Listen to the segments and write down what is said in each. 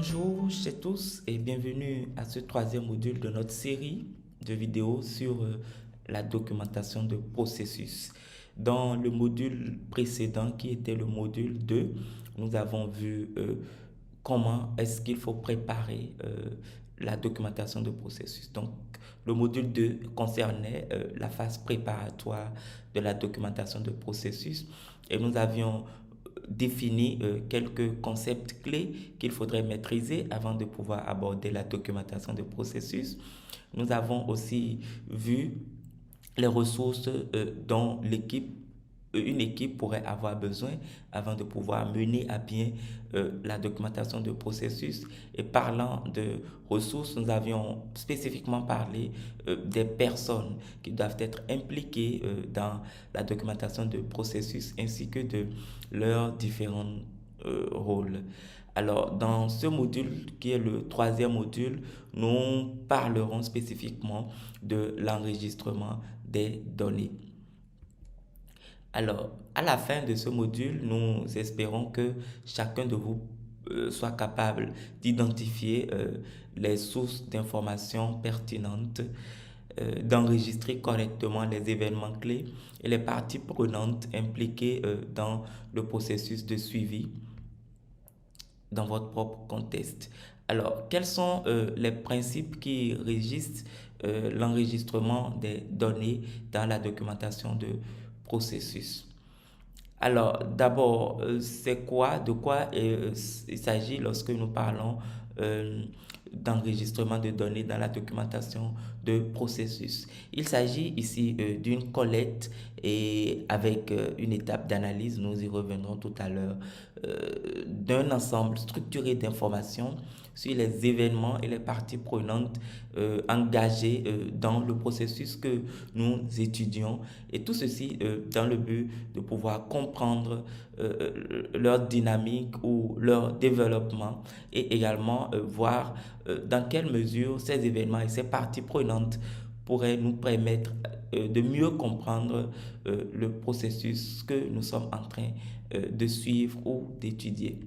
Bonjour chez tous et bienvenue à ce troisième module de notre série de vidéos sur la documentation de processus. Dans le module précédent qui était le module 2, nous avons vu comment est-ce qu'il faut préparer la documentation de processus. Donc, le module 2 concernait la phase préparatoire de la documentation de processus et nous avions défini quelques concepts clés qu'il faudrait maîtriser avant de pouvoir aborder la documentation de processus. Nous avons aussi vu les ressources dont une équipe pourrait avoir besoin avant de pouvoir mener à bien la documentation de processus. Et parlant de ressources, nous avions spécifiquement parlé des personnes qui doivent être impliquées dans la documentation de processus ainsi que de leurs différents rôles. Alors, dans ce module qui est le troisième module, nous parlerons spécifiquement de l'enregistrement des données. Alors, à la fin de ce module, nous espérons que chacun de vous soit capable d'identifier les sources d'informations pertinentes, d'enregistrer correctement les événements clés et les parties prenantes impliquées dans le processus de suivi dans votre propre contexte. Alors, quels sont les principes qui régissent l'enregistrement des données dans la documentation de processus? Alors, d'abord, de quoi il s'agit lorsque nous parlons euh, d'enregistrement de données dans la documentation de processus? Il s'agit ici d'une collecte et avec une étape d'analyse, nous y reviendrons tout à l'heure, d'un ensemble structuré d'informations sur les événements et les parties prenantes engagées dans le processus que nous étudions, et tout ceci dans le but de pouvoir comprendre leur dynamique ou leur développement et également voir dans quelle mesure ces événements et ces parties prenantes pourraient nous permettre de mieux comprendre le processus que nous sommes en train de suivre ou d'étudier.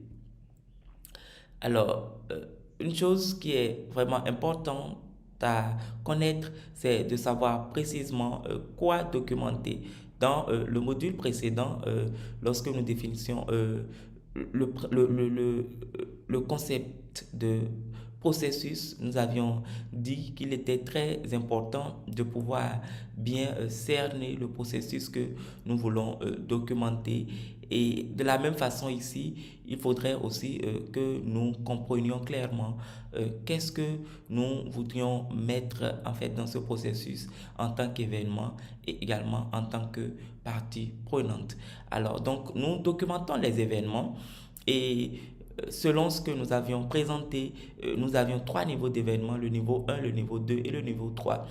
Alors, une chose qui est vraiment importante à connaître, c'est de savoir précisément quoi documenter. Dans le module précédent, lorsque nous définissions le, pr- le concept de processus, nous avions dit qu'il était très important de pouvoir bien cerner le processus que nous voulons documenter. Et de la même façon ici, il faudrait aussi que nous comprenions clairement qu'est-ce que nous voudrions mettre en fait dans ce processus en tant qu'événement et également en tant que partie prenante. Alors donc nous documentons les événements et selon ce que nous avions présenté, nous avions trois niveaux d'événements, le niveau 1, le niveau 2 et le niveau 3.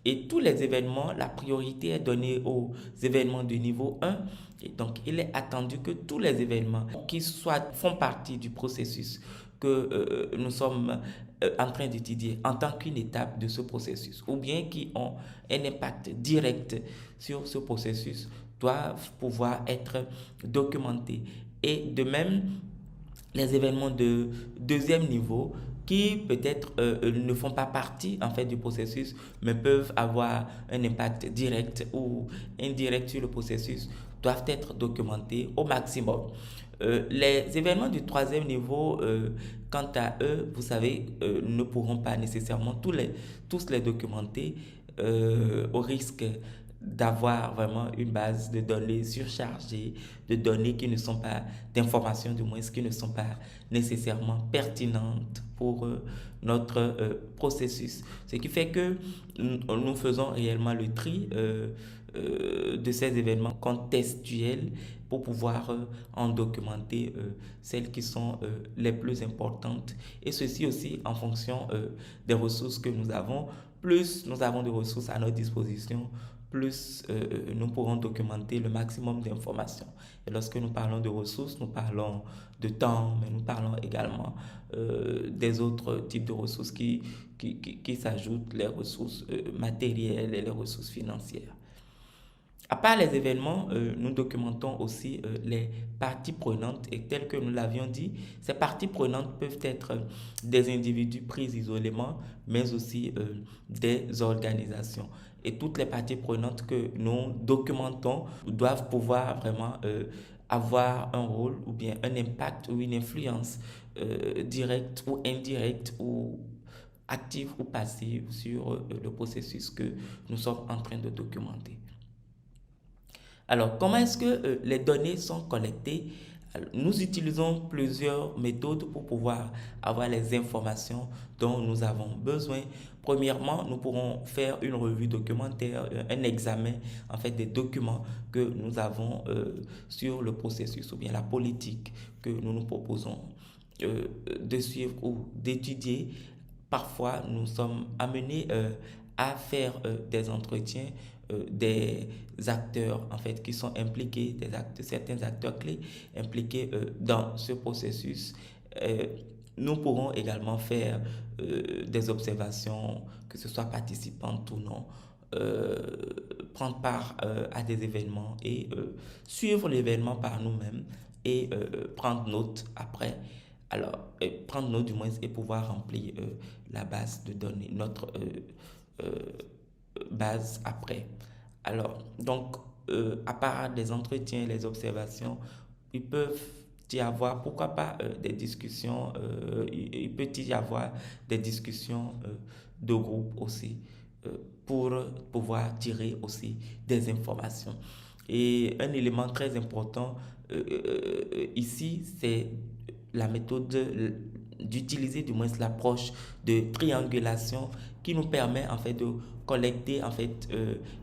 Et tous les événements, la priorité est donnée aux événements du niveau 1. Et donc, il est attendu que tous les événements qui font partie du processus que nous sommes en train d'étudier en tant qu'une étape de ce processus, ou bien qui ont un impact direct sur ce processus, doivent pouvoir être documentés. Et de même, les événements de deuxième niveau qui peut-être ne font pas partie en fait du processus mais peuvent avoir un impact direct ou indirect sur le processus doivent être documentés au maximum. Les événements du troisième niveau, quant à eux, vous savez, ne pourront pas nécessairement tous les documenter au risque d'avoir vraiment une base de données surchargée, de données qui ne sont pas, d'informations du moins, qui ne sont pas nécessairement pertinentes pour notre processus. Ce qui fait que nous faisons réellement le tri de ces événements contextuels pour pouvoir en documenter celles qui sont les plus importantes. Et ceci aussi en fonction des ressources que nous avons. Plus nous avons de ressources à notre disposition, plus nous pourrons documenter le maximum d'informations. Et lorsque nous parlons de ressources, nous parlons de temps, mais nous parlons également des autres types de ressources qui s'ajoutent, les ressources matérielles et les ressources financières. À part les événements, nous documentons aussi les parties prenantes et telles que nous l'avions dit, ces parties prenantes peuvent être des individus pris isolément, mais aussi des organisations. Et toutes les parties prenantes que nous documentons doivent pouvoir vraiment avoir un rôle ou bien un impact ou une influence directe ou indirecte ou active ou passive sur le processus que nous sommes en train de documenter. Alors, comment est-ce que les données sont collectées? Alors, nous utilisons plusieurs méthodes pour pouvoir avoir les informations dont nous avons besoin. Premièrement, nous pourrons faire une revue documentaire, un examen en fait des documents que nous avons sur le processus ou bien la politique que nous nous proposons de suivre ou d'étudier. Parfois, nous sommes amenés à faire des entretiens des acteurs en fait qui sont impliqués, certains acteurs clés impliqués dans ce processus. Euh, Nous pourrons également faire des observations, que ce soit participantes ou non, euh, prendre part à des événements et suivre l'événement par nous-mêmes et prendre note après. Alors, prendre note du moins et pouvoir remplir la base de données, notre euh, base après. Alors, donc, à part les entretiens, les observations, ils peuvent y avoir, pourquoi pas, des discussions, il peut y avoir des discussions de groupe aussi, pour pouvoir tirer aussi des informations. Et un élément très important ici, c'est la méthode d'utiliser du moins l'approche de triangulation qui nous permet en fait de collecter en fait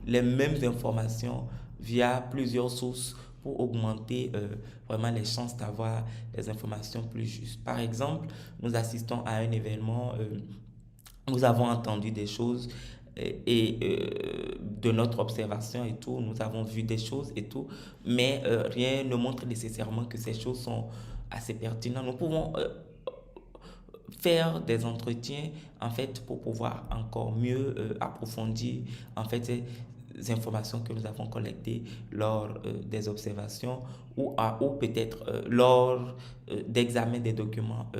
les mêmes informations via plusieurs sources pour augmenter vraiment les chances d'avoir des informations plus justes. Par exemple, nous assistons à un événement, nous avons entendu des choses de notre observation et tout, nous avons vu des choses et tout, mais rien ne montre nécessairement que ces choses sont assez pertinentes. Nous pouvons faire des entretiens en fait pour pouvoir encore mieux approfondir en fait ces informations que nous avons collectées lors des observations ou peut-être lors d'examen des documents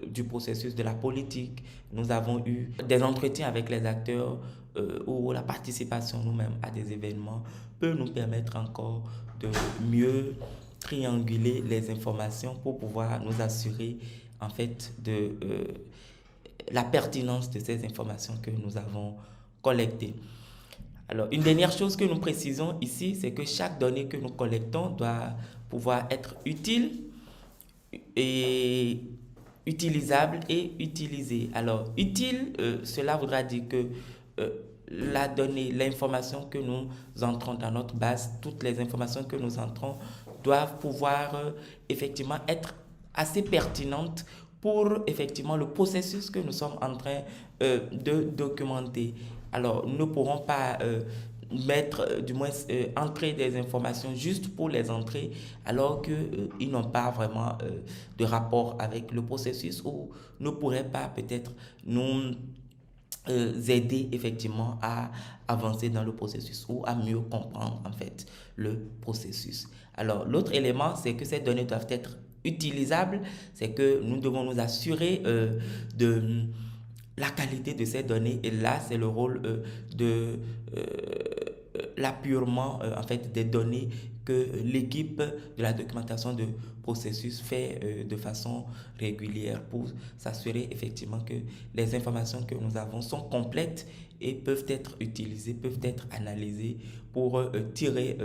du processus de la politique. Nous avons eu des entretiens avec les acteurs ou la participation nous-mêmes à des événements peut nous permettre encore de mieux trianguler les informations pour pouvoir nous assurer en fait de la pertinence de ces informations que nous avons collectées. Alors, une dernière chose que nous précisons ici, c'est que chaque donnée que nous collectons doit pouvoir être utile et utilisable et utilisée. Alors, utile, cela voudra dire que euh, la donnée, l'information que nous entrons dans notre base, toutes les informations que nous entrons doivent pouvoir effectivement être assez pertinentes pour effectivement le processus que nous sommes en train de documenter. Alors, nous ne pourrons pas mettre, du moins entrer des informations juste pour les entrer, alors qu'ils n'ont pas vraiment de rapport avec le processus ou ne pourraient pas peut-être nous aider effectivement à avancer dans le processus ou à mieux comprendre en fait le processus. Alors l'autre élément, c'est que ces données doivent être utilisables, c'est que nous devons nous assurer de la qualité de ces données et là c'est le rôle de l'appurement en fait des données que l'équipe de la documentation de processus fait de façon régulière pour s'assurer effectivement que les informations que nous avons sont complètes et peuvent être utilisées, peuvent être analysées pour tirer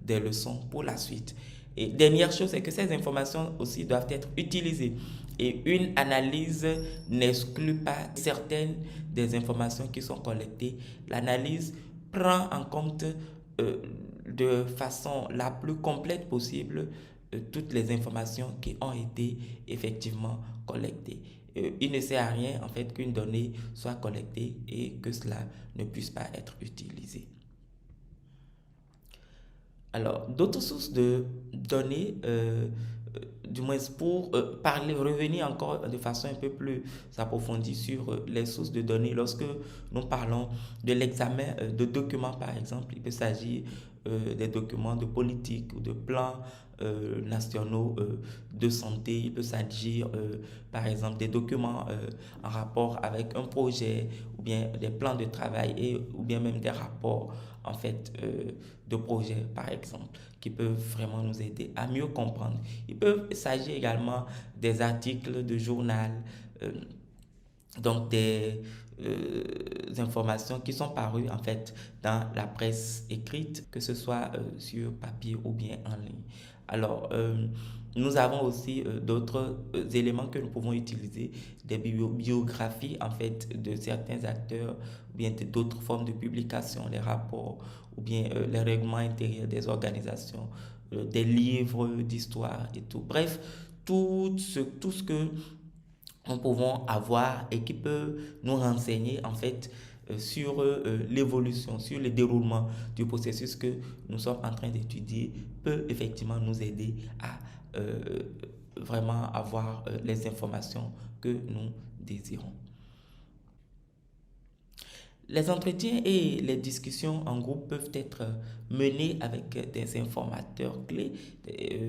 des leçons pour la suite. Et dernière chose, c'est que ces informations aussi doivent être utilisées. Et une analyse n'exclut pas certaines des informations qui sont collectées. L'analyse prend en compte de façon la plus complète possible toutes les informations qui ont été effectivement collectées. Il ne sert à rien en fait qu'une donnée soit collectée et que cela ne puisse pas être utilisé. Alors, d'autres sources de données du moins pour parler, revenir encore de façon un peu plus approfondie sur les sources de données. Lorsque nous parlons de l'examen de documents, par exemple, il peut s'agir des documents de politique ou de plans nationaux de santé. Il peut s'agir, par exemple, des documents en rapport avec un projet ou bien des plans de travail ou bien même des rapports en fait de projet, par exemple, qui peuvent vraiment nous aider à mieux comprendre. Il peut s'agir également des articles de journal, euh, donc des informations qui sont parues en fait dans la presse écrite, que ce soit sur papier ou bien en ligne. Alors, nous avons aussi d'autres éléments que nous pouvons utiliser, des biographies en fait de certains acteurs, ou bien d'autres formes de publications, les rapports, ou bien les règlements intérieurs des organisations, des livres d'histoire et tout. Bref, tout ce que nous pouvons avoir et qui peut nous renseigner en fait sur l'évolution, sur le déroulement du processus que nous sommes en train d'étudier peut effectivement nous aider à vraiment avoir les informations que nous désirons. Les entretiens et les discussions en groupe peuvent être menés avec des informateurs clés,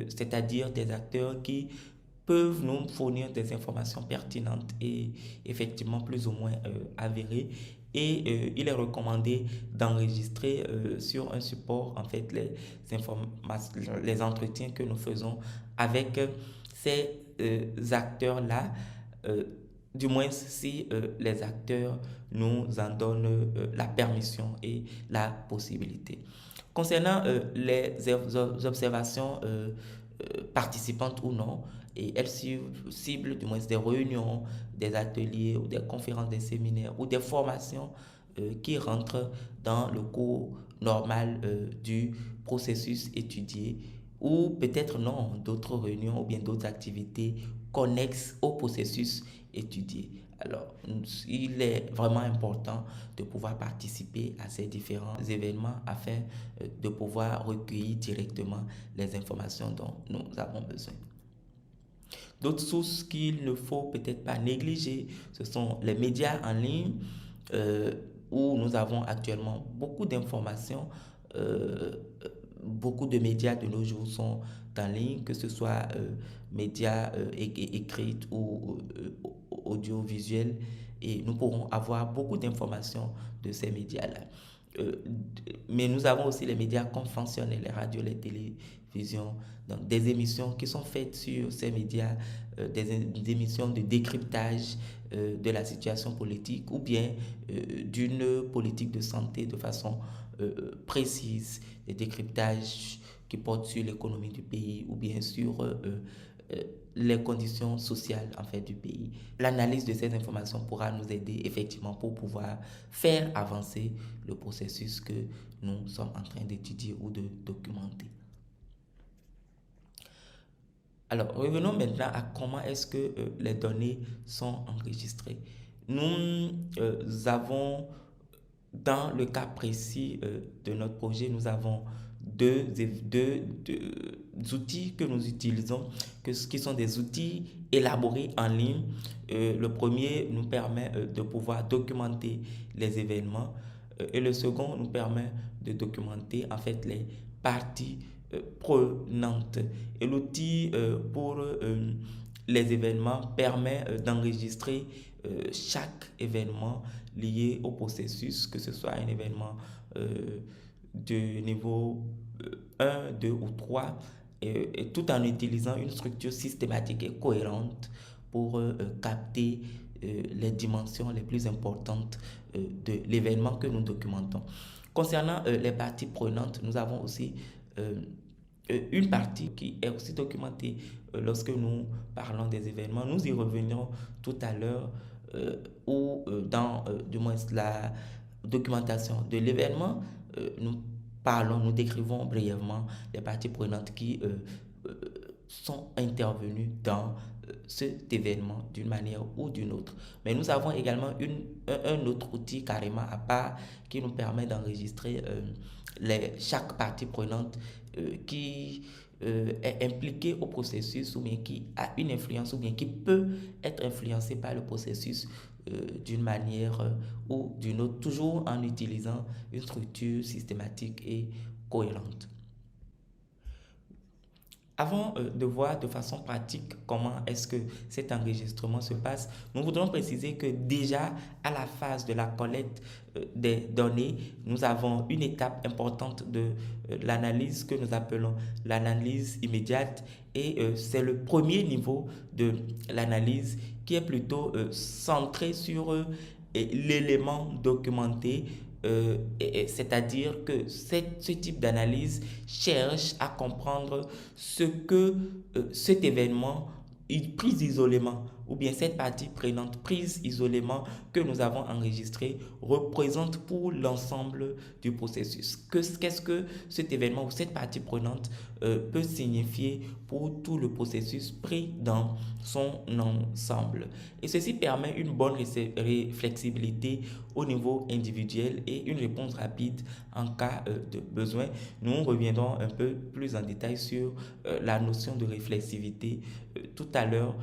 c'est-à-dire des acteurs qui peuvent nous fournir des informations pertinentes et effectivement plus ou moins avérées. Et il est recommandé d'enregistrer sur un support en fait les entretiens que nous faisons avec ces acteurs-là, euh, du moins si les acteurs nous en donnent la permission et la possibilité. Concernant observations participantes ou non, et elles ciblent du moins des réunions, des ateliers ou des conférences, des séminaires ou des formations qui rentrent dans le cours normal du processus étudié ou peut-être non, d'autres réunions ou bien d'autres activités connexes au processus étudié. Alors, il est vraiment important de pouvoir participer à ces différents événements afin de pouvoir recueillir directement les informations dont nous avons besoin. D'autres sources qu'il ne faut peut-être pas négliger, ce sont les médias en ligne euh, où nous avons actuellement beaucoup d'informations. euh, Beaucoup de médias de nos jours sont en ligne, que ce soit médias écrits ou audiovisuels, et nous pourrons avoir beaucoup d'informations de ces médias-là. Euh, mais nous avons aussi les médias conventionnels, les radios, les télévisions, donc des émissions qui sont faites sur ces médias, des émissions de décryptage de la situation politique ou bien d'une politique de santé de façon précise, des décryptages qui portent sur l'économie du pays ou bien sur les conditions sociales en fait du pays. L'analyse de ces informations pourra nous aider effectivement pour pouvoir faire avancer le processus que nous sommes en train d'étudier ou de documenter. Alors, revenons maintenant à comment est-ce que les données sont enregistrées. Nous avons, dans le cas précis de notre projet, nous avons deux outils que nous utilisons, qui sont des outils élaborés en ligne. Le premier nous permet de pouvoir documenter les événements et le second nous permet de documenter en fait les parties prenantes. Et l'outil pour les événements permet d'enregistrer chaque événement lié au processus, que ce soit un événement de niveau 1, 2 ou 3, et tout en utilisant une structure systématique et cohérente pour capter les dimensions les plus importantes de l'événement que nous documentons. Concernant les parties prenantes, nous avons aussi une partie qui est aussi documentée lorsque nous parlons des événements. Nous y revenons tout à l'heure ou dans du moins la documentation de l'événement, nous décrivons brièvement les parties prenantes qui euh, sont intervenues dans cet événement d'une manière ou d'une autre. Mais nous avons également un autre outil carrément à part qui nous permet d'enregistrer chaque partie prenante qui est impliqué au processus ou bien qui a une influence ou bien qui peut être influencé par le processus d'une manière ou d'une autre, toujours en utilisant une structure systématique et cohérente. Avant de voir de façon pratique comment est-ce que cet enregistrement se passe, nous voudrons préciser que déjà à la phase de la collecte des données, nous avons une étape importante de l'analyse que nous appelons l'analyse immédiate et c'est le premier niveau de l'analyse qui est plutôt centré sur l'élément documenté, c'est-à-dire que ce type d'analyse cherche à comprendre ce que cet événement pris isolément ou bien cette partie prenante prise isolément que nous avons enregistrée représente pour l'ensemble du processus. Qu'est-ce que cet événement ou cette partie prenante peut signifier pour tout le processus pris dans son ensemble. Et ceci permet une bonne flexibilité au niveau individuel et une réponse rapide en cas de besoin. Nous reviendrons un peu plus en détail sur la notion de réflexivité tout à l'heure,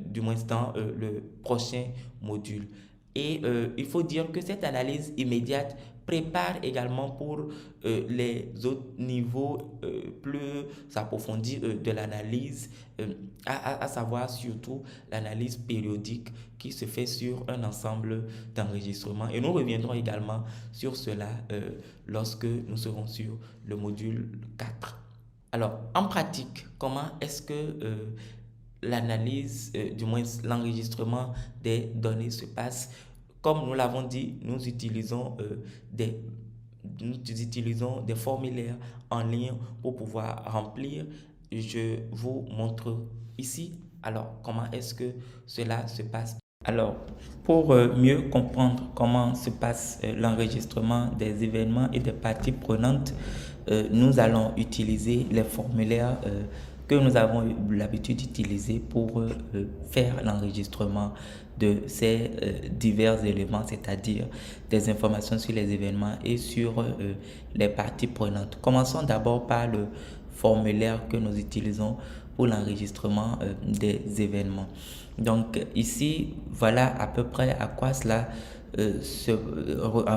du moins dans le prochain module. Et il faut dire que cette analyse immédiate prépare également pour les autres niveaux plus approfondis de l'analyse, à savoir surtout l'analyse périodique qui se fait sur un ensemble d'enregistrements. Et nous reviendrons également sur cela lorsque nous serons sur le module 4. Alors, en pratique, comment est-ce que l'analyse, du moins l'enregistrement des données se passe? Comme nous l'avons dit, nous utilisons des formulaires en ligne pour pouvoir remplir. Je vous montre ici. Alors, comment est-ce que cela se passe? Alors, pour mieux comprendre comment se passe l'enregistrement des événements et des parties prenantes, nous allons utiliser les formulaires que nous avons eu l'habitude d'utiliser pour faire l'enregistrement de ces divers éléments, c'est-à-dire des informations sur les événements et sur les parties prenantes. Commençons d'abord par le formulaire que nous utilisons pour l'enregistrement des événements. Donc ici, voilà à peu près à quoi cela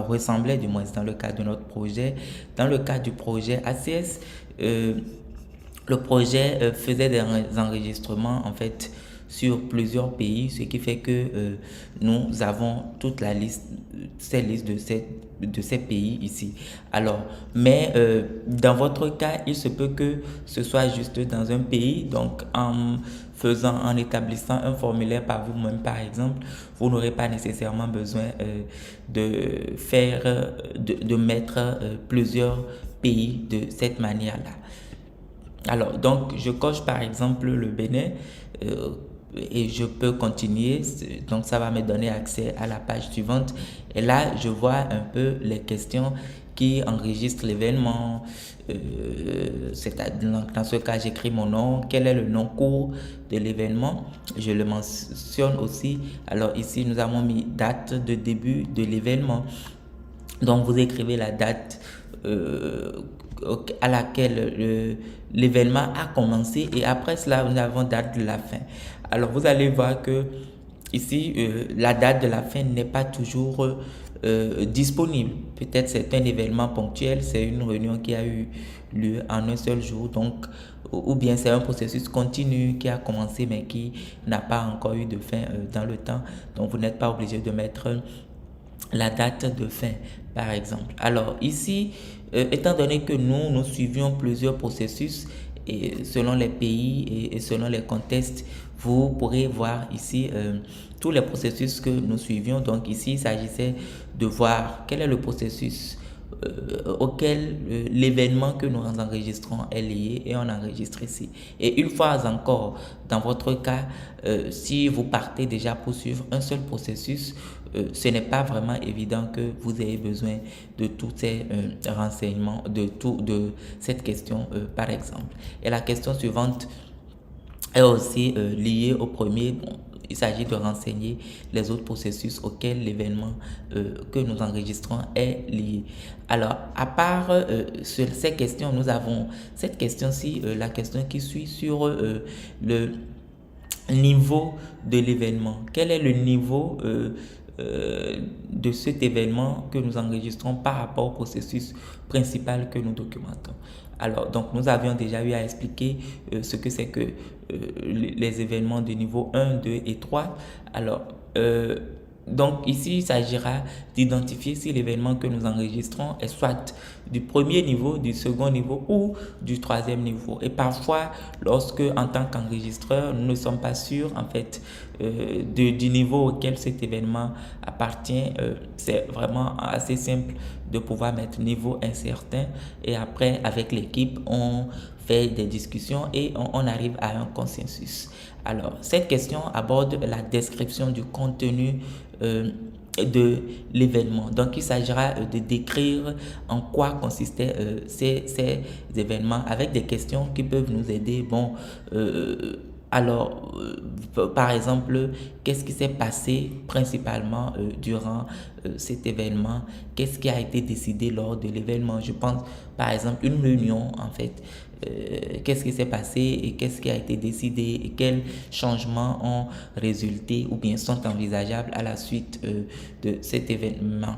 ressemblait, du moins dans le cadre de notre projet. Dans le cadre du projet ACS, le projet faisait des enregistrements en fait sur plusieurs pays, ce qui fait que nous avons toute la liste, ces listes de ces pays ici. Alors, mais dans votre cas, il se peut que ce soit juste dans un pays, donc en établissant un formulaire par vous-même, par exemple, vous n'aurez pas nécessairement besoin de mettre plusieurs pays de cette manière-là. Alors, donc, je coche par exemple le Bénin et je peux continuer. Donc, ça va me donner accès à la page suivante. Et là, je vois un peu les questions qui enregistrent l'événement. Dans ce cas, j'écris mon nom. Quel est le nom court de l'événement? Je le mentionne aussi. Alors, ici, nous avons mis date de début de l'événement. Donc, vous écrivez la date à laquelle l'événement a commencé et après cela nous avons date de la fin. Alors vous allez voir que ici la date de la fin n'est pas toujours disponible. Peut-être c'est un événement ponctuel, c'est une réunion qui a eu lieu en un seul jour, donc ou bien c'est un processus continu qui a commencé mais qui n'a pas encore eu de fin dans le temps. Donc vous n'êtes pas obligé de mettre la date de fin, par exemple. Alors ici, étant donné que nous suivions plusieurs processus et selon les pays et selon les contextes, vous pourrez voir ici tous les processus que nous suivions. Donc ici, il s'agissait de voir quel est le processus auquel l'événement que nous enregistrons est lié et on enregistre ici. Et une fois encore, dans votre cas, si vous partez déjà pour suivre un seul processus, ce n'est pas vraiment évident que vous ayez besoin de tous ces renseignements, de cette question par exemple. Et la question suivante est aussi liée au premier. Bon, il s'agit de renseigner les autres processus auxquels l'événement que nous enregistrons est lié. Alors, à part sur ces questions, nous avons cette question-ci, la question qui suit sur le niveau de l'événement. Quel est le niveau de cet événement que nous enregistrons par rapport au processus principal que nous documentons? Alors, donc, nous avions déjà eu à expliquer ce que c'est que les événements de niveau 1, 2 et 3. Alors, donc ici, il s'agira d'identifier si l'événement que nous enregistrons est soit du premier niveau, du second niveau ou du troisième niveau. Et parfois, lorsque en tant qu'enregistreur, nous ne sommes pas sûrs en fait du niveau auquel cet événement appartient, c'est vraiment assez simple de pouvoir mettre niveau incertain et après avec l'équipe, on fait des discussions et on arrive à un consensus. Alors, cette question aborde la description du contenu de l'événement. Donc, il s'agira de décrire en quoi consistaient ces événements avec des questions qui peuvent nous aider. Bon, alors, par exemple, qu'est-ce qui s'est passé principalement durant cet événement? Qu'est-ce qui a été décidé lors de l'événement? Je pense, par exemple, une réunion, en fait. Qu'est-ce qui s'est passé et qu'est-ce qui a été décidé et quels changements ont résulté ou bien sont envisageables à la suite de cet événement.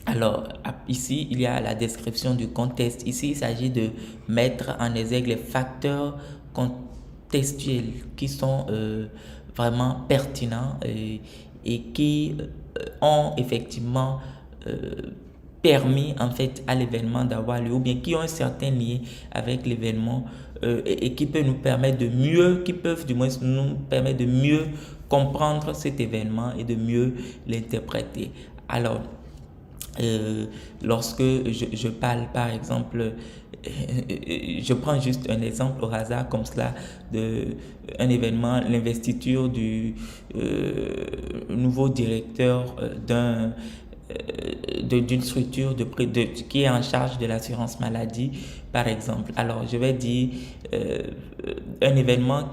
Alors, ici, il y a la description du contexte. Ici, il s'agit de mettre en exergue les facteurs contextuels qui sont vraiment pertinents et qui ont effectivement permis en fait à l'événement d'avoir lieu ou bien qui ont un certain lien avec l'événement et qui peuvent nous permettre de mieux, qui peuvent du moins nous permettre de mieux comprendre cet événement et de mieux l'interpréter. Alors, lorsque je parle par exemple, je prends juste un exemple au hasard comme cela de un événement, l'investiture du nouveau directeur d'une structure qui est en charge de l'assurance maladie, par exemple. Alors, je vais dire un événement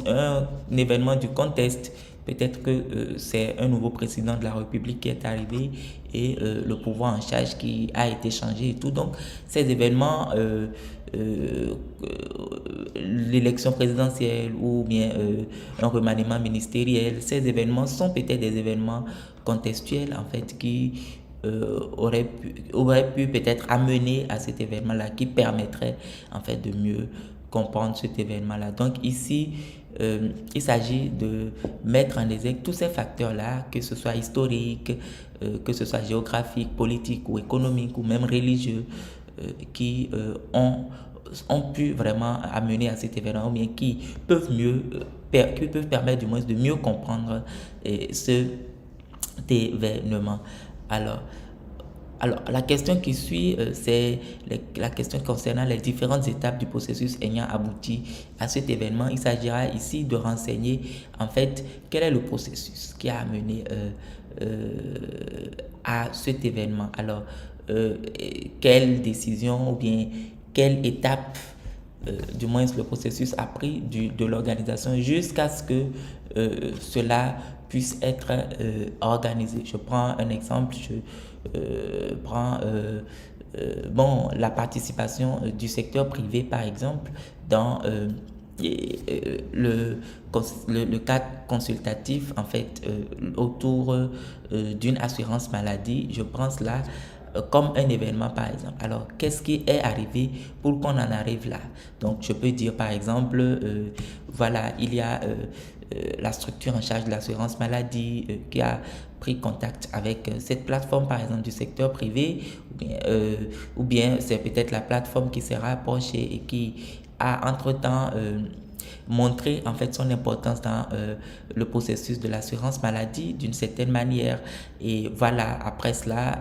un événement du contexte. Peut-être que c'est un nouveau président de la République qui est arrivé et le pouvoir en charge qui a été changé et tout. Donc, ces événements, l'élection présidentielle ou bien un remaniement ministériel, ces événements sont peut-être des événements contextuels en fait qui auraient pu peut-être amener à cet événement-là qui permettrait en fait de mieux comprendre cet événement-là. Donc ici, il s'agit de mettre en exergue tous ces facteurs-là, que ce soit historique, que ce soit géographique, politique ou économique ou même religieux, qui ont pu vraiment amener à cet événement ou bien qui peuvent permettre du moins de mieux comprendre cet événement. Alors, la question qui suit, c'est la question concernant les différentes étapes du processus ayant abouti à cet événement. Il s'agira ici de renseigner, en fait, quel est le processus qui a amené à cet événement. Alors, quelle décision ou bien quelle étape, du moins le processus a pris de l'organisation jusqu'à ce que cela puisse être organisé. Je prends un exemple, je prends la participation du secteur privé par exemple dans le cadre consultatif en fait autour d'une assurance maladie. Je prends cela comme un événement par exemple. Alors, qu'est-ce qui est arrivé pour qu'on en arrive là? Donc, je peux dire par exemple, voilà, il y a la structure en charge de l'assurance maladie qui a pris contact avec cette plateforme par exemple du secteur privé ou bien c'est peut-être la plateforme qui s'est rapprochée et qui a entre-temps montrer en fait son importance dans le processus de l'assurance maladie d'une certaine manière et voilà après cela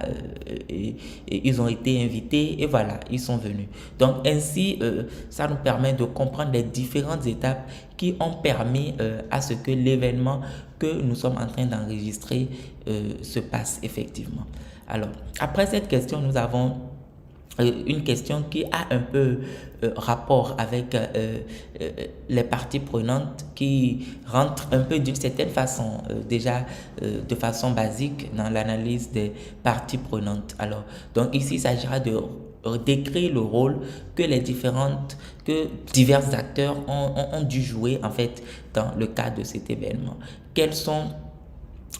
ils ont été invités et voilà ils sont venus. Donc ainsi ça nous permet de comprendre les différentes étapes qui ont permis à ce que l'événement que nous sommes en train d'enregistrer se passe effectivement. Alors après cette question nous avons une question qui a un peu rapport avec les parties prenantes qui rentrent un peu d'une certaine façon, déjà de façon basique dans l'analyse des parties prenantes. Alors, donc ici, il s'agira de décrire le rôle que divers acteurs ont dû jouer en fait dans le cadre de cet événement. Quels sont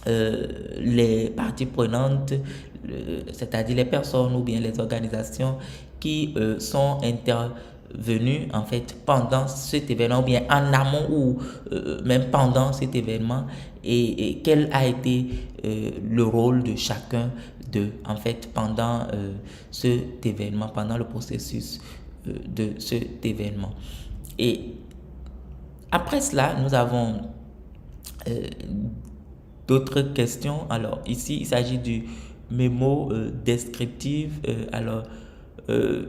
les parties prenantes, c'est-à-dire les personnes ou bien les organisations qui sont intervenues en fait pendant cet événement, ou bien en amont ou même pendant cet événement, et quel a été le rôle de chacun d'eux en fait pendant cet événement, pendant le processus de cet événement. Et après cela, nous avons euh, d'autres questions. Alors ici, il s'agit du mémo descriptif.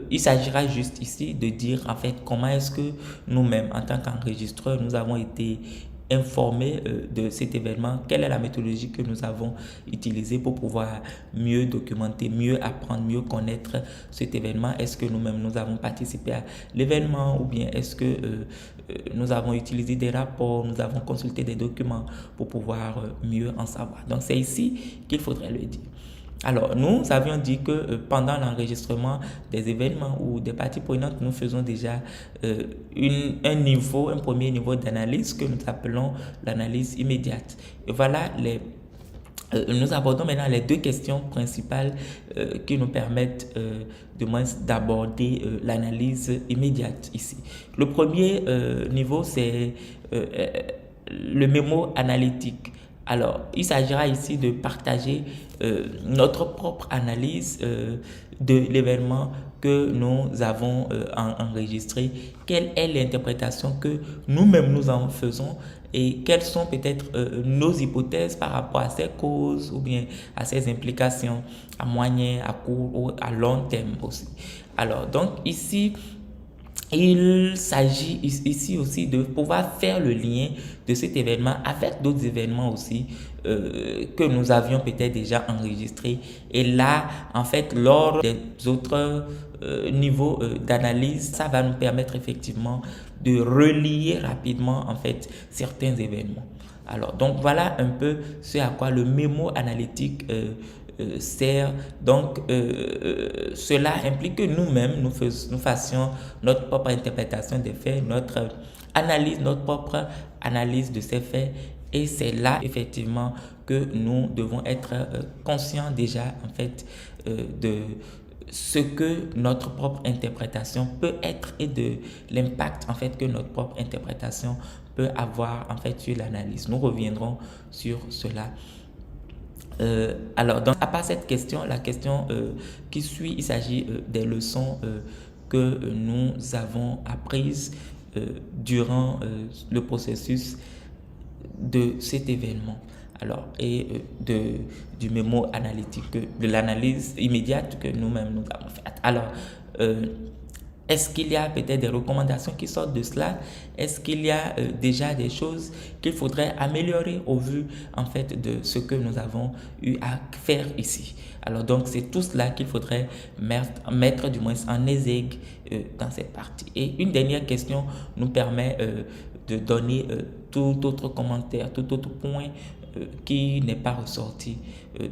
Il s'agira juste ici de dire en fait comment est-ce que nous-mêmes, en tant qu'enregistreurs, nous avons été informés de cet événement, quelle est la méthodologie que nous avons utilisée pour pouvoir mieux documenter, mieux apprendre, mieux connaître cet événement. Est-ce que nous-mêmes, nous avons participé à l'événement ou bien est-ce que nous avons utilisé des rapports, nous avons consulté des documents pour pouvoir mieux en savoir. Donc c'est ici qu'il faudrait le dire. Alors, nous avions dit que pendant l'enregistrement des événements ou des parties prenantes, nous faisons déjà un premier niveau d'analyse que nous appelons l'analyse immédiate. Et voilà nous abordons maintenant les deux questions principales qui nous permettent de moins d'aborder l'analyse immédiate ici. Le premier niveau, c'est le mémo analytique. Alors, il s'agira ici de partager notre propre analyse de l'événement que nous avons enregistré. Quelle est l'interprétation que nous-mêmes nous en faisons et quelles sont peut-être nos hypothèses par rapport à ces causes ou bien à ces implications à moyen, à court ou à long terme aussi. Alors, donc ici, il s'agit ici aussi de pouvoir faire le lien de cet événement avec d'autres événements aussi que nous avions peut-être déjà enregistrés. Et là, en fait, lors des autres niveaux d'analyse, ça va nous permettre effectivement de relier rapidement en fait certains événements. Alors, donc voilà un peu ce à quoi le mémo analytique sert. Donc, cela implique que nous-mêmes, nous fassions notre propre interprétation des faits, notre propre analyse de ces faits. Et c'est là, effectivement, que nous devons être conscients déjà, en fait, de ce que notre propre interprétation peut être et de l'impact, en fait, que notre propre interprétation peut avoir, en fait, sur l'analyse. Nous reviendrons sur cela. Alors, donc, à part cette question, la question qui suit, il s'agit des leçons que nous avons apprises durant le processus de cet événement. Alors, et du mémo analytique, de l'analyse immédiate que nous-mêmes nous avons faite. Alors, est-ce qu'il y a peut-être des recommandations qui sortent de cela? Est-ce qu'il y a déjà des choses qu'il faudrait améliorer au vu en fait de ce que nous avons eu à faire ici? Alors donc c'est tout cela qu'il faudrait mettre du moins en exergue dans cette partie. Et une dernière question nous permet de donner tout autre commentaire, tout autre point qui n'est pas ressorti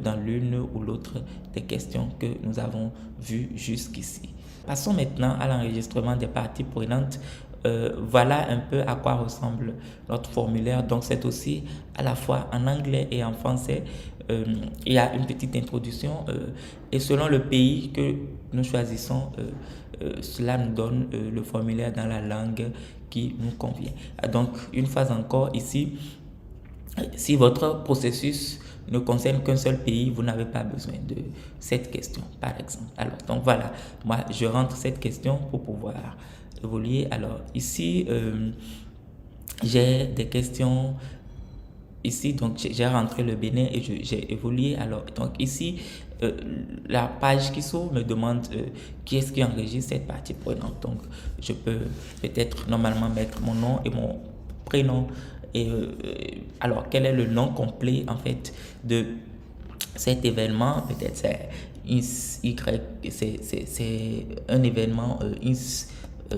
dans l'une ou l'autre des questions que nous avons vues jusqu'ici. Passons maintenant à l'enregistrement des parties prenantes. Voilà un peu à quoi ressemble notre formulaire. Donc c'est aussi à la fois en anglais et en français. Il y a une petite introduction et selon le pays que nous choisissons, cela nous donne le formulaire dans la langue qui nous convient. Donc une fois encore ici, si votre processus ne concerne qu'un seul pays, vous n'avez pas besoin de cette question, par exemple. Alors, donc voilà, moi, je rentre cette question pour pouvoir évoluer. Alors, ici, j'ai des questions. Ici, donc, j'ai rentré le Bénin et j'ai évolué. Alors, donc ici, la page qui s'ouvre me demande qui est-ce qui enregistre cette partie prenante. Donc, je peux peut-être normalement mettre mon nom et mon prénom. Et alors, quel est le nom complet en fait de cet événement, peut-être c'est Y, c'est un événement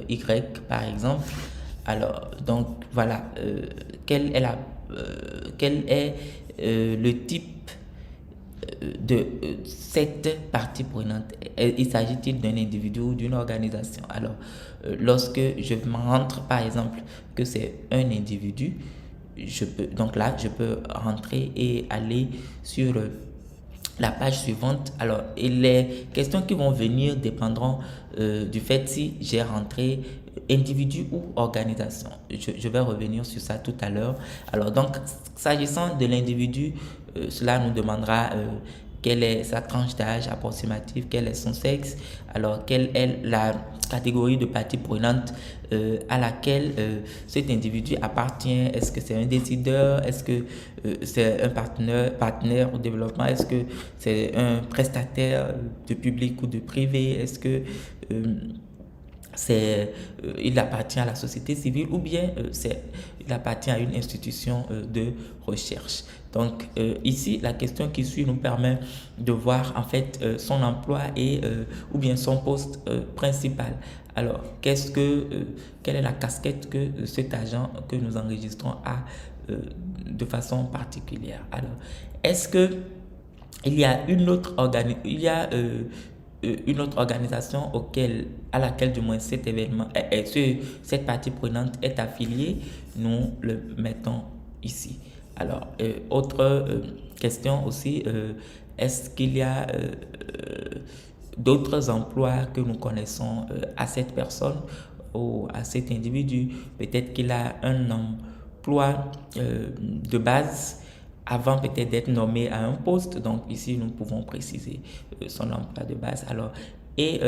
Y par exemple. Alors, donc voilà, quel est le type de cette partie prenante? Il s'agit-il d'un individu ou d'une organisation? Alors, lorsque je montre par exemple que c'est un individu, donc là, je peux rentrer et aller sur la page suivante. Alors, et les questions qui vont venir dépendront du fait si j'ai rentré individu ou organisation. Je vais revenir sur ça tout à l'heure. Alors, donc, s'agissant de l'individu, cela nous demandera quelle est sa tranche d'âge approximative, quel est son sexe, alors quelle est la catégorie de partie prenante à laquelle cet individu appartient. Est-ce que c'est un décideur? Est-ce que c'est un partenaire au développement? Est-ce que c'est un prestataire de public ou de privé? Est-ce que il appartient à la société civile ou bien il appartient à une institution de recherche. Donc ici, la question qui suit nous permet de voir en fait son emploi et ou bien son poste principal. Alors, quelle est la casquette que cet agent que nous enregistrons a de façon particulière? Alors, est-ce que il y a une autre organisation à laquelle du moins cet événement, cette partie prenante est affiliée? Nous le mettons ici. Alors, autre question aussi, est-ce qu'il y a d'autres emplois que nous connaissons à cette personne ou à cet individu? Peut-être qu'il a un emploi de base avant peut-être d'être nommé à un poste. Donc ici, nous pouvons préciser son emploi de base. Alors, et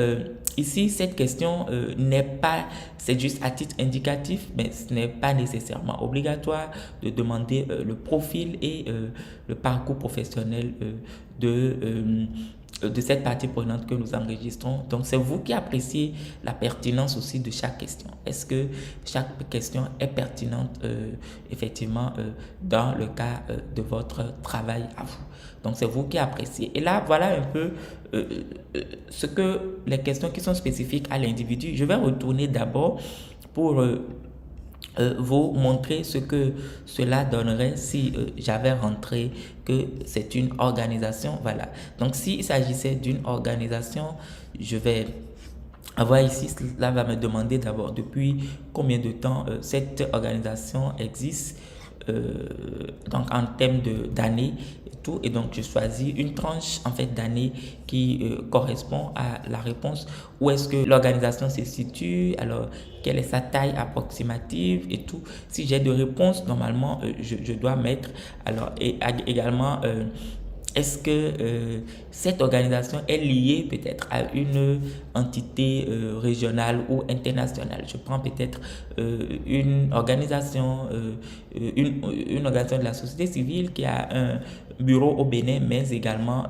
ici, cette question n'est pas, c'est juste à titre indicatif, mais ce n'est pas nécessairement obligatoire de demander le profil et le parcours professionnel de cette partie prenante que nous enregistrons. Donc, c'est vous qui appréciez la pertinence aussi de chaque question. Est-ce que chaque question est pertinente effectivement dans le cas de votre travail à vous? Donc, c'est vous qui appréciez. Et là, voilà un peu les questions qui sont spécifiques à l'individu. Je vais retourner d'abord pour vous montrer ce que cela donnerait si j'avais rentré que c'est une organisation. Voilà. Donc, s'il s'agissait d'une organisation, je vais avoir ici, cela va me demander d'abord depuis combien de temps cette organisation existe, donc en termes d'années et tout. Et donc, je choisis une tranche en fait d'années qui correspond à la réponse. Où est-ce que l'organisation se situe? Alors, quelle est sa taille approximative et tout. Si j'ai de réponses, normalement, je dois mettre. Alors, et également, est-ce que cette organisation est liée peut-être à une entité régionale ou internationale? Je prends peut-être une organisation, une organisation de la société civile qui a un bureau au Bénin, mais également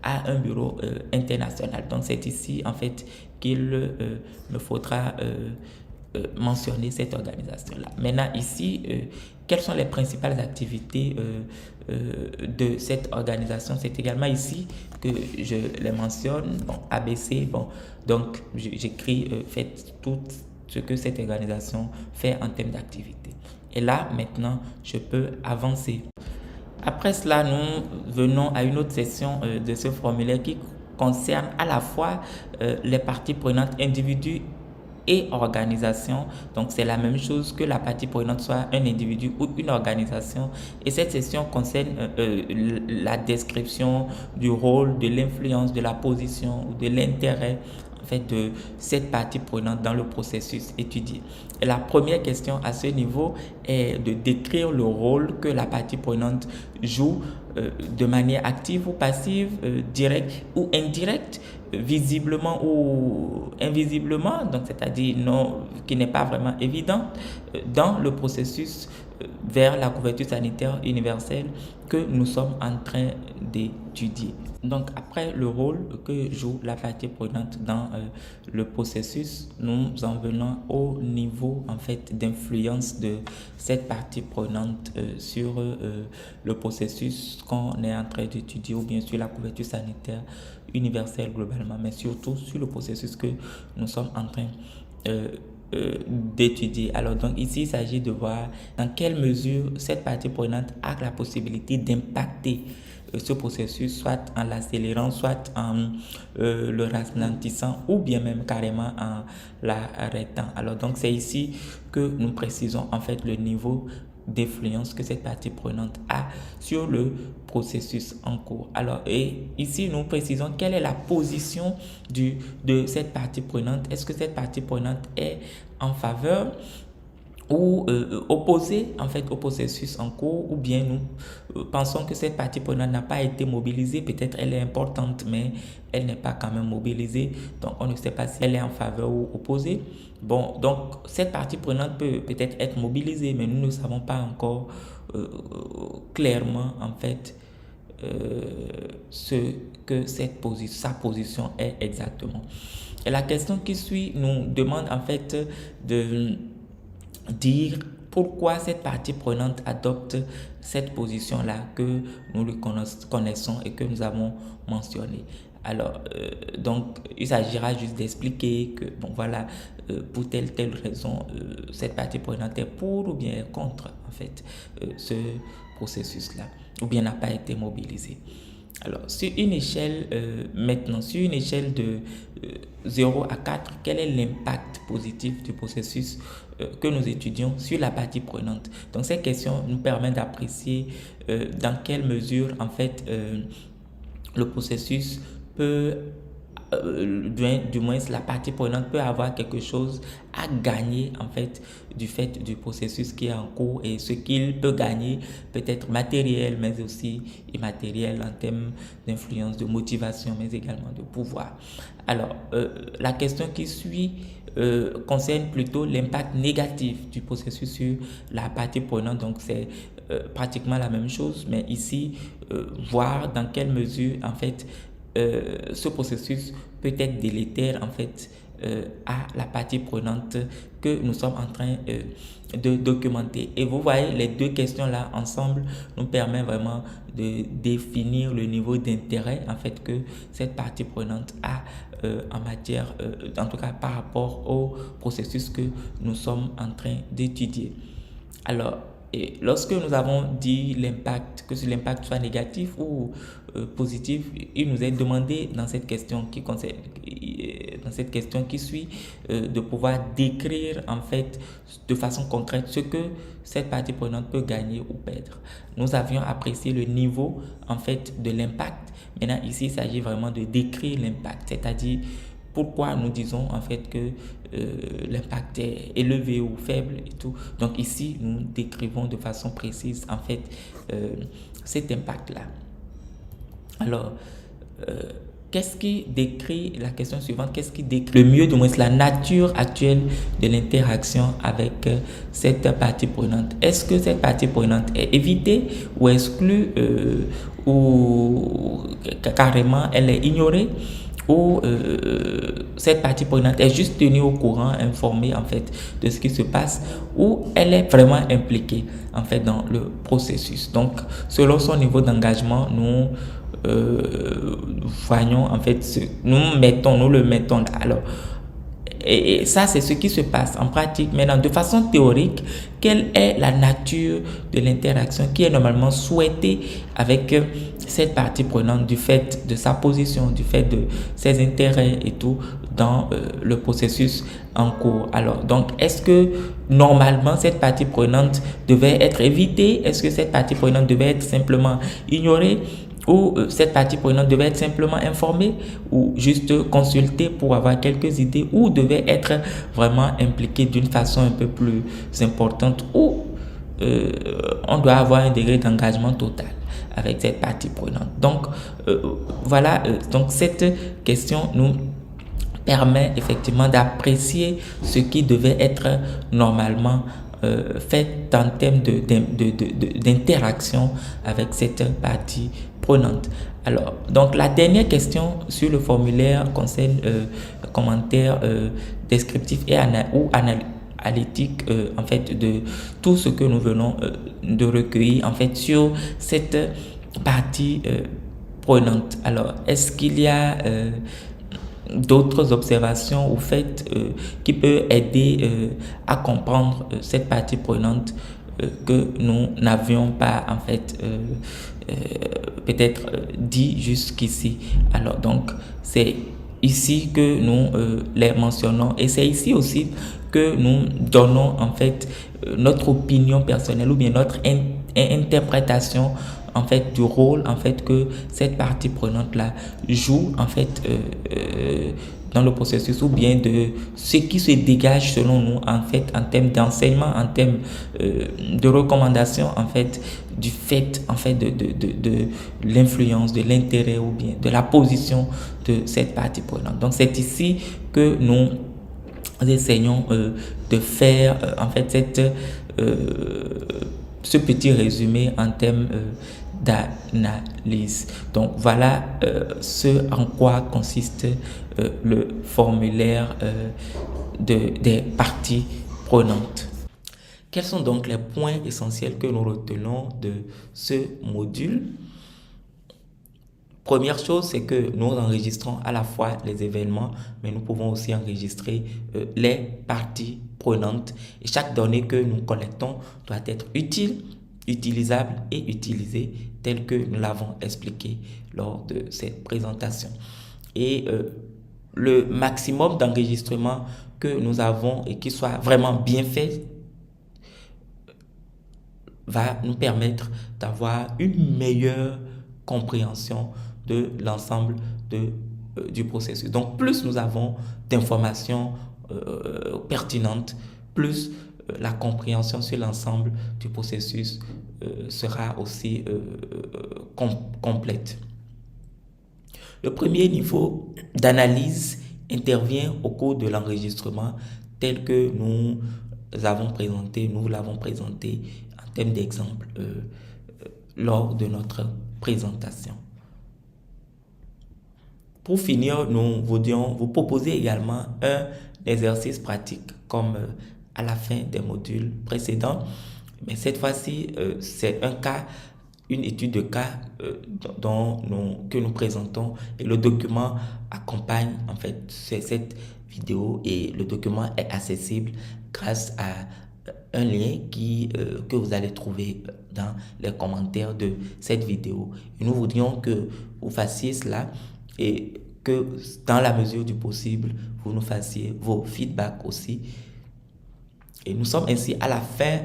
a un bureau international. Donc, c'est ici, en fait, qu'il me faudra mentionner cette organisation-là. Maintenant, ici, quelles sont les principales activités de cette organisation? C'est également ici que je les mentionne. Bon, ABC, bon, donc j'écris fait tout ce que cette organisation fait en termes d'activité. Et là, maintenant, je peux avancer. Après cela, nous venons à une autre section de ce formulaire qui concerne à la fois les parties prenantes individus et organisation. Donc, c'est la même chose que la partie prenante soit un individu ou une organisation. Et cette section concerne la description du rôle, de l'influence, de la position ou de l'intérêt en fait de cette partie prenante dans le processus étudié. Et la première question à ce niveau est de décrire le rôle que la partie prenante joue de manière active ou passive, directe ou indirecte, visiblement ou invisiblement, donc c'est-à-dire non, qui n'est pas vraiment évident dans le processus vers la couverture sanitaire universelle que nous sommes en train d'étudier. Donc, après le rôle que joue la partie prenante dans le processus, nous en venons au niveau en fait d'influence de cette partie prenante sur le processus qu'on est en train d'étudier, ou bien sur la couverture sanitaire universelle globalement, mais surtout sur le processus que nous sommes en train d'étudier. Alors donc ici, il s'agit de voir dans quelle mesure cette partie prenante a la possibilité d'impacter ce processus, soit en l'accélérant, soit en le ralentissant, ou bien même carrément en l'arrêtant. Alors donc c'est ici que nous précisons en fait le niveau d'influence que cette partie prenante a sur le processus en cours. Alors, et ici, nous précisons quelle est la position de cette partie prenante. Est-ce que cette partie prenante est en faveur ou opposée en fait au processus en cours, ou bien nous pensons que cette partie prenante n'a pas été mobilisée, peut-être elle est importante mais elle n'est pas quand même mobilisée, donc on ne sait pas si elle est en faveur ou opposée. Bon, donc cette partie prenante peut peut-être être mobilisée, mais nous ne savons pas encore clairement en fait ce que sa position est exactement. Et la question qui suit nous demande en fait de dire pourquoi cette partie prenante adopte cette position-là que nous le connaissons et que nous avons mentionné. Alors, donc, il s'agira juste d'expliquer que, bon, voilà, pour telle raison, cette partie prenante est pour ou bien contre, en fait, ce processus-là, ou bien n'a pas été mobilisé. Alors, sur une échelle, maintenant, sur une échelle de 0 à 4, quel est l'impact positif du processus que nous étudions sur la partie prenante? Donc, ces questions nous permettent d'apprécier dans quelle mesure, en fait, le processus peut, du moins la partie prenante peut avoir quelque chose à gagner en fait du processus qui est en cours, et ce qu'il peut gagner peut être matériel mais aussi immatériel en termes d'influence, de motivation, mais également de pouvoir. Alors la question qui suit concerne plutôt l'impact négatif du processus sur la partie prenante. Donc c'est pratiquement la même chose, mais ici voir dans quelle mesure en fait ce processus peut être délétère en fait à la partie prenante que nous sommes en train de documenter. Et vous voyez, les deux questions là ensemble nous permettent vraiment de définir le niveau d'intérêt en fait que cette partie prenante a en matière, en tout cas par rapport au processus que nous sommes en train d'étudier. Alors, et lorsque nous avons dit l'impact, que l'impact soit négatif ou positif, il nous est demandé dans cette question qui suit de pouvoir décrire en fait de façon concrète ce que cette partie prenante peut gagner ou perdre. Nous avions apprécié le niveau en fait de l'impact. Maintenant ici il s'agit vraiment de décrire l'impact, c'est-à-dire pourquoi nous disons en fait que l'impact est élevé ou faible et tout. Donc ici, nous décrivons de façon précise en fait cet impact-là. Alors, qu'est-ce qui décrit, la question suivante, qu'est-ce qui décrit le mieux, du moins la nature actuelle de l'interaction avec cette partie prenante? Est-ce que cette partie prenante est évitée ou exclue ou carrément elle est ignorée? Où cette partie prenante est juste tenue au courant, informée en fait de ce qui se passe, ou elle est vraiment impliquée en fait dans le processus. Donc selon son niveau d'engagement, nous voyons en fait nous le mettons là. Alors et ça, c'est ce qui se passe en pratique. Maintenant, de façon théorique, quelle est la nature de l'interaction qui est normalement souhaitée avec cette partie prenante du fait de sa position, du fait de ses intérêts et tout dans le processus en cours? Alors, donc, est-ce que normalement cette partie prenante devait être évitée? Est-ce que cette partie prenante devait être simplement ignorée? Ou cette partie prenante devait être simplement informée ou juste consultée pour avoir quelques idées, ou devait être vraiment impliquée d'une façon un peu plus importante, ou on doit avoir un degré d'engagement total avec cette partie prenante. Donc voilà, donc cette question nous permet effectivement d'apprécier ce qui devait être normalement faites en termes d'interaction avec cette partie prenante. Alors, donc la dernière question sur le formulaire concerne commentaires descriptifs ou analytiques en fait de tout ce que nous venons de recueillir en fait sur cette partie prenante. Alors, est-ce qu'il y a d'autres observations ou faits qui peuvent aider à comprendre cette partie prenante que nous n'avions pas en fait peut-être dit jusqu'ici. Alors donc c'est ici que nous les mentionnons et c'est ici aussi que nous donnons en fait notre opinion personnelle ou bien notre interprétation en fait du rôle en fait que cette partie prenante là joue en fait dans le processus ou bien de ce qui se dégage selon nous en fait en termes d'enseignement, en termes de recommandations en fait du fait en fait de l'influence, de l'intérêt ou bien de la position de cette partie prenante. Donc c'est ici que nous essayons de faire en fait ce petit résumé en termes d'analyse. Donc voilà ce en quoi consiste le formulaire des parties prenantes. Quels sont donc les points essentiels que nous retenons de ce module? Première chose, c'est que nous enregistrons à la fois les événements, mais nous pouvons aussi enregistrer les parties prenantes. Et chaque donnée que nous collectons doit être utile, utilisable et utilisée tel que nous l'avons expliqué lors de cette présentation. Et le maximum d'enregistrement que nous avons et qui soit vraiment bien fait va nous permettre d'avoir une meilleure compréhension de l'ensemble du processus. Donc, plus nous avons d'informations pertinentes, plus la compréhension sur l'ensemble du processus sera aussi complète. Le premier niveau d'analyse intervient au cours de l'enregistrement tel que nous l'avons présenté en termes d'exemple lors de notre présentation. Pour finir, nous voulions vous proposer également un exercice pratique comme à la fin des modules précédents. Mais cette fois-ci, c'est une étude de cas que nous présentons et le document accompagne en fait cette vidéo et le document est accessible grâce à un lien que vous allez trouver dans les commentaires de cette vidéo. Et nous voudrions que vous fassiez cela et que dans la mesure du possible, vous nous fassiez vos feedbacks aussi. Et nous sommes ainsi à la fin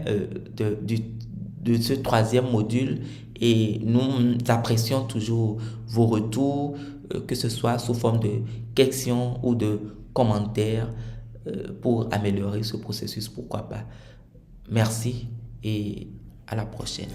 de ce troisième module et nous apprécions toujours vos retours, que ce soit sous forme de questions ou de commentaires pour améliorer ce processus, pourquoi pas. Merci et à la prochaine.